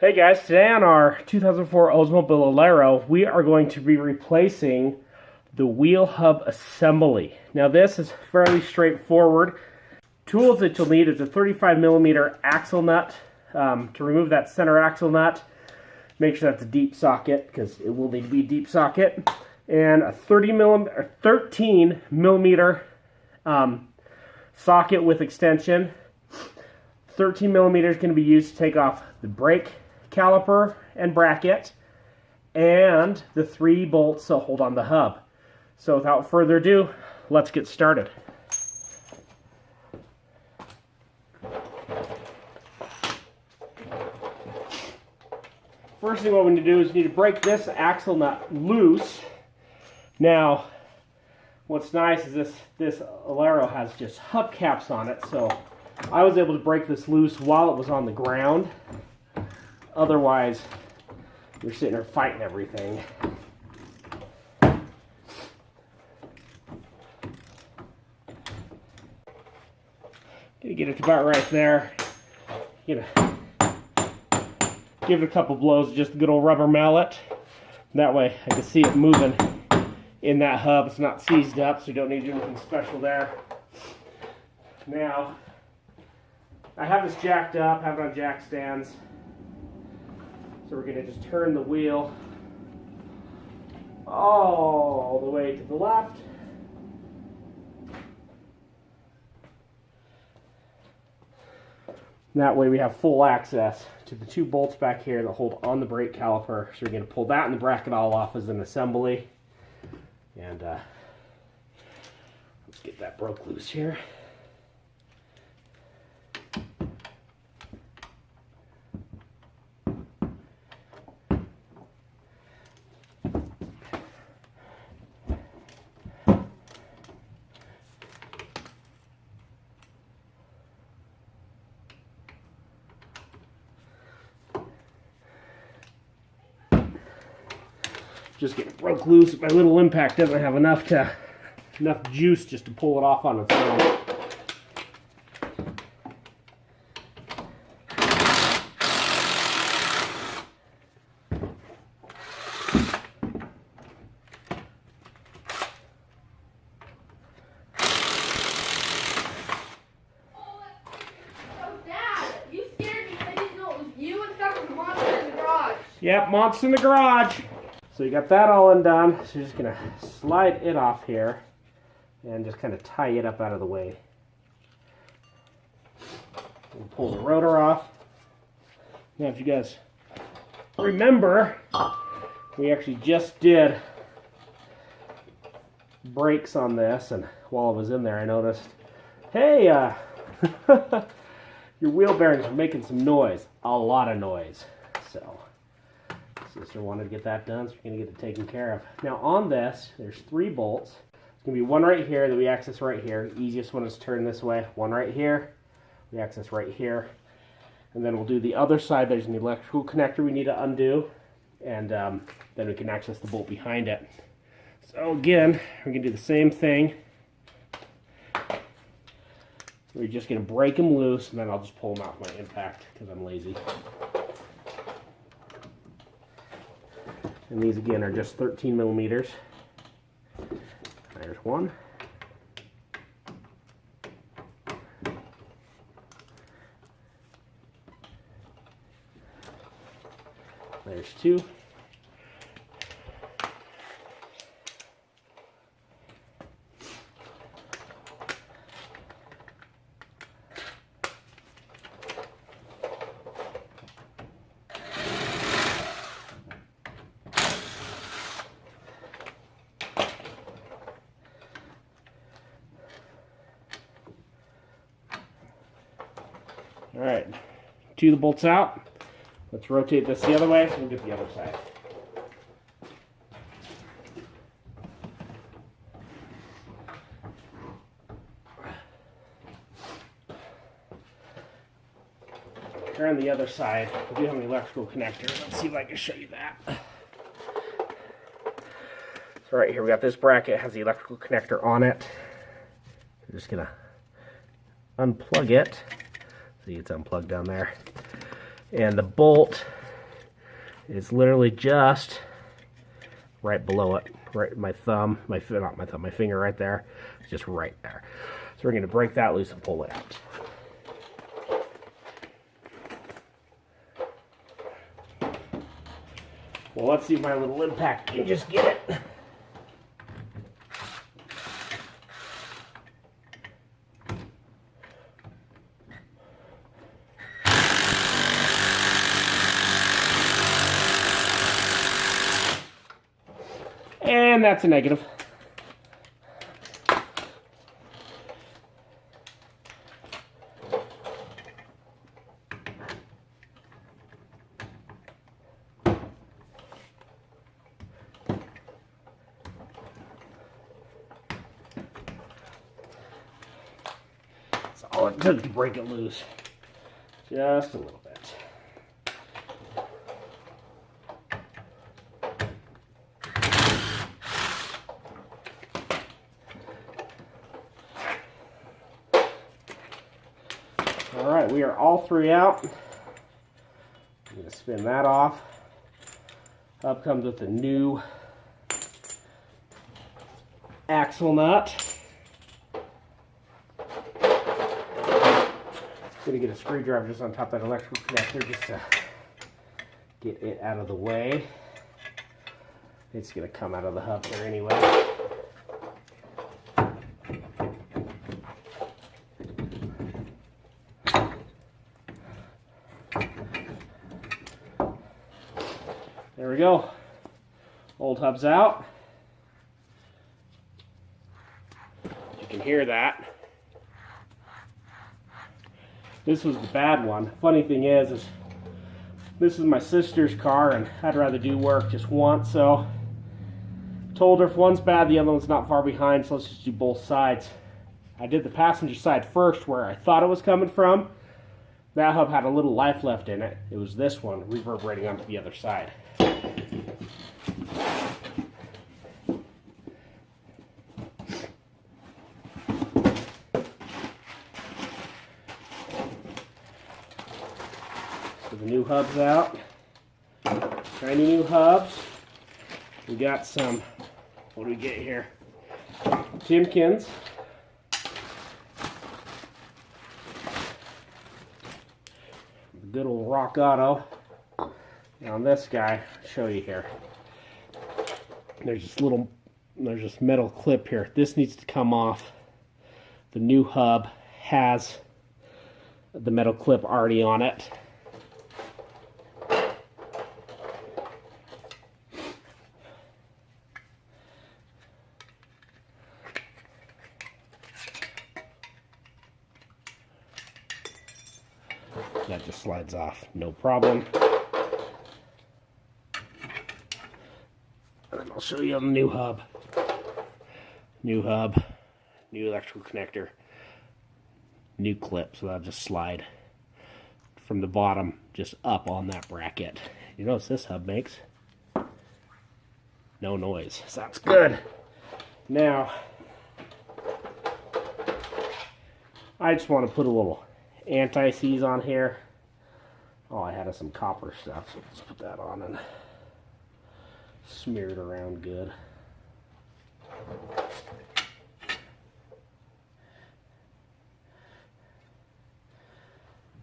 Hey guys, today on our 2004 Oldmobile Alero, we are going to be replacing the wheel hub assembly. Now this is fairly straightforward. Tools that you'll need is a 35mm axle nut to remove that center axle nut. Make sure that's a deep socket because it will need to be a deep socket. And a 13mm socket with extension. 13mm is going to be used to take off the brake caliper and bracket and the 3 bolts that hold on the hub. So without further ado, let's get started. First thing what we need to do is we need to break this axle nut loose. Now what's nice is this Alero has just hubcaps on it, so I was able to break this loose while it was on the ground. Otherwise, you're sitting there fighting everything. Gonna get it about right there. Gonna give it a couple blows, just a good old rubber mallet. That way I can see it moving in that hub. It's not seized up, so you don't need to do anything special there. Now, I have this jacked up, have it on jack stands. So we're going to just turn the wheel all the way to the left. That way we have full access to the 2 bolts back here that hold on the brake caliper. So we're going to pull that and the bracket all off as an assembly. And let's get that broke loose here. Just get it broke loose. My little impact doesn't have enough juice just to pull it off on its own. Yep, monster in the garage. So you got that all undone. So you're just going to slide it off here and just kind of tie it up out of the way. And pull the rotor off. Now if you guys remember, we actually just did brakes on this, and while I was in there I noticed, hey, your wheel bearings are making some noise. A lot of noise. So sister wanted to get that done, so we're going to get it taken care of. Now on this, there's 3 bolts. There's going to be one right here that we access right here. The easiest one is turned this way. One right here. We access right here. And then we'll do the other side. There's an electrical connector we need to undo. And then we can access the bolt behind it. So again, we're going to do the same thing. We're just going to break them loose, and then I'll just pull them out with my impact because I'm lazy. And these again are just 13mm. There's one. There's 2. Alright, 2 of the bolts out. Let's rotate this the other way so we'll get the other side. Turn the other side. We do have an electrical connector. Let's see if I can show you that. So right here we got this bracket. It has the electrical connector on it. I'm just gonna unplug it. See, it's unplugged down there. And the bolt is literally just right below it, right my thumb, not my thumb, my finger right there, it's just right there. So we're going to break that loose and pull it out. Well, let's see if my little impact can just get it. And that's a negative. That's all it took to break it loose. Just a little bit. All right, we are all three out. I'm going to spin that off. Up comes with the new axle nut. Going to get a screwdriver just on top of that electrical connector just to get it out of the way. It's going to come out of the hub there anyway. There we go. Old hub's out. You can hear that. This was the bad one. Funny thing is this is my sister's car and I'd rather do work just once, so told her if one's bad, the other one's not far behind, so let's just do both sides. I did the passenger side first where I thought it was coming from. That hub had a little life left in it. It was this one reverberating onto the other side. So the new hub's out. Shiny new hubs. We got some, what do we get here? Timkins. Good old Rock Auto. Now on this guy, I'll show you here. There's this metal clip here. This needs to come off. The new hub has the metal clip already on it. That just slides off, no problem. And then I'll show you on the new hub. New hub, new electrical connector, new clip, so that'll just slide from the bottom just up on that bracket. You notice this hub makes no noise. Sounds good. Now, I just want to put a little anti-seize on here. Oh, I had some copper stuff, so let's put that on and smear it around good.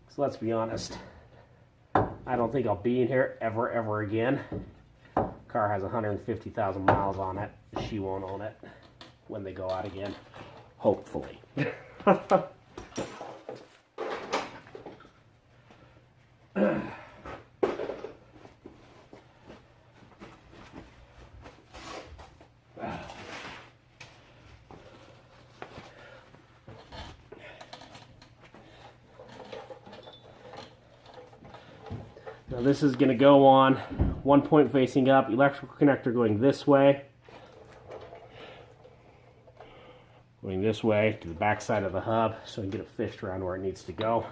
So let's be honest, I don't think I'll be in here ever again. Car has 150,000 miles on it. She won't own it when they go out again, hopefully. Now this is going to go on one point facing up, electrical connector going this way to the back side of the hub so I can get it fished around where it needs to go.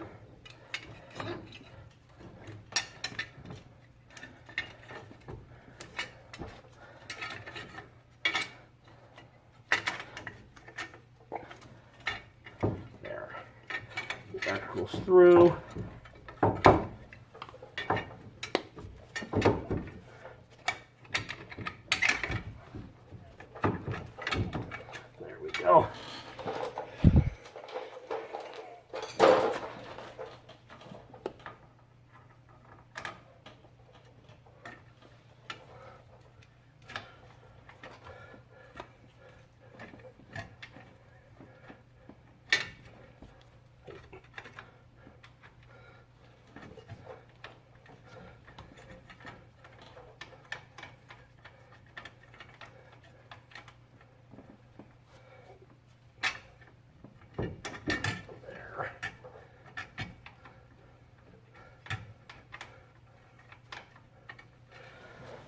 There. That goes through.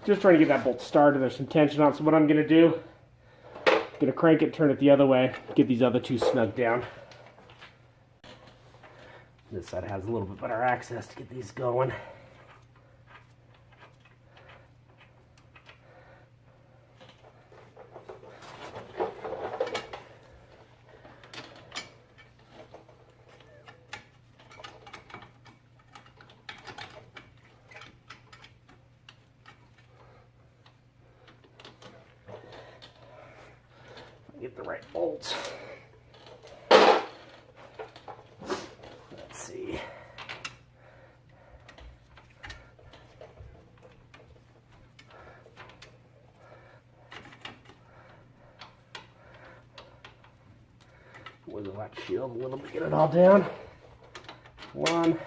just trying to get that bolt started. There's some tension on it. So what I'm going to do, I'm going to crank it, turn it the other way, get these other two snug down. This side has a little bit better access to get these going. Get the right bolts. Let's see. Wiggle that shield a little bit, get it all down. One.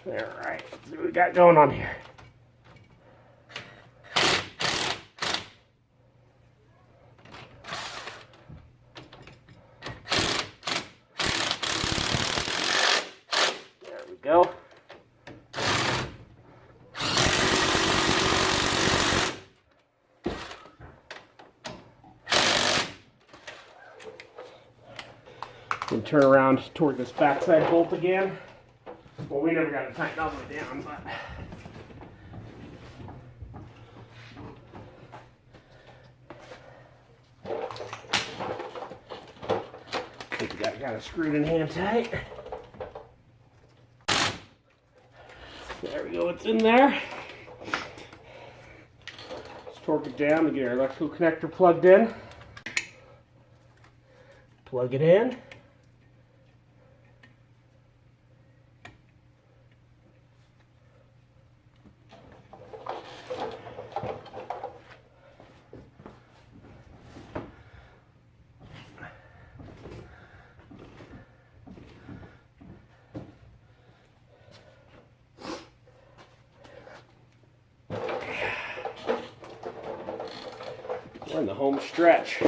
Alright, let's see what we got going on here. There we go. And turn around toward this backside bolt again. Well, we never got to tighten all the way down, but I think we got it screwed in hand tight. There we go, it's in there. Let's torque it down to get our electrical connector plugged in. Plug it in. We're in the home stretch.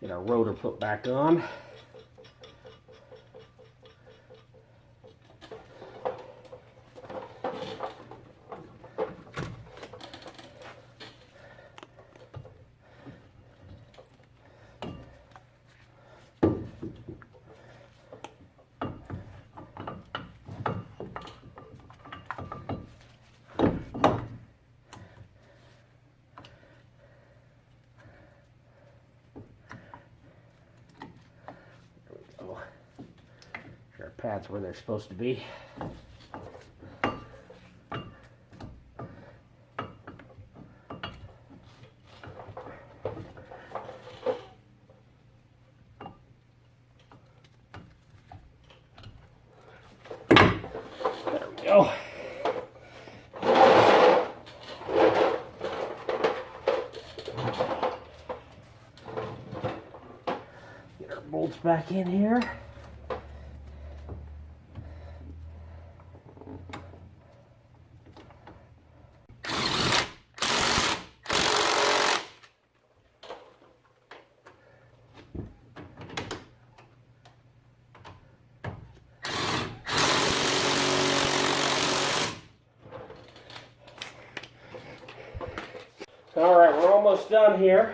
Get our rotor put back on. Our pads where they're supposed to be. There we go. Get our bolts back in here. All right, we're almost done here.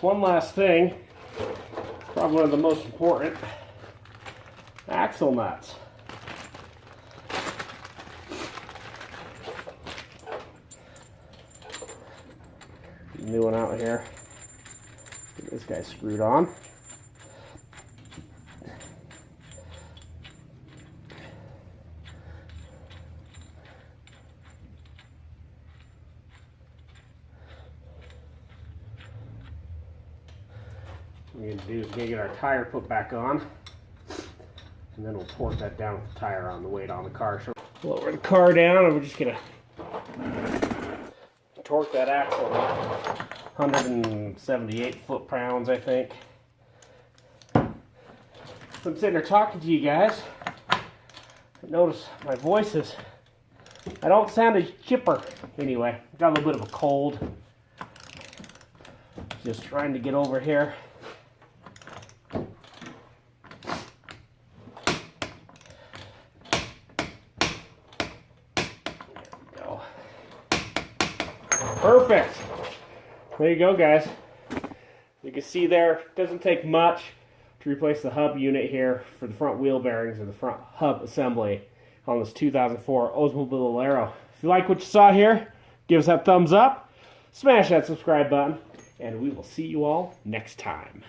One last thing, probably one of the most important, axle nuts. New one out here. Get this guy screwed on. we're going to do is we're going to get our tire put back on, and then we'll torque that down with the tire on the weight on the car. So lower the car down, and we're just going to torque that axle 178 foot-pounds, I think. So I'm sitting there talking to you guys. I notice my voice is, I don't sound as chipper anyway. Got a little bit of a cold. Just trying to get over here. There we go. Perfect. There you go, guys. You can see there, it doesn't take much to replace the hub unit here for the front wheel bearings and the front hub assembly on this 2004 Oldmobile Alero. If you like what you saw here, give us that thumbs up, smash that subscribe button, and we will see you all next time.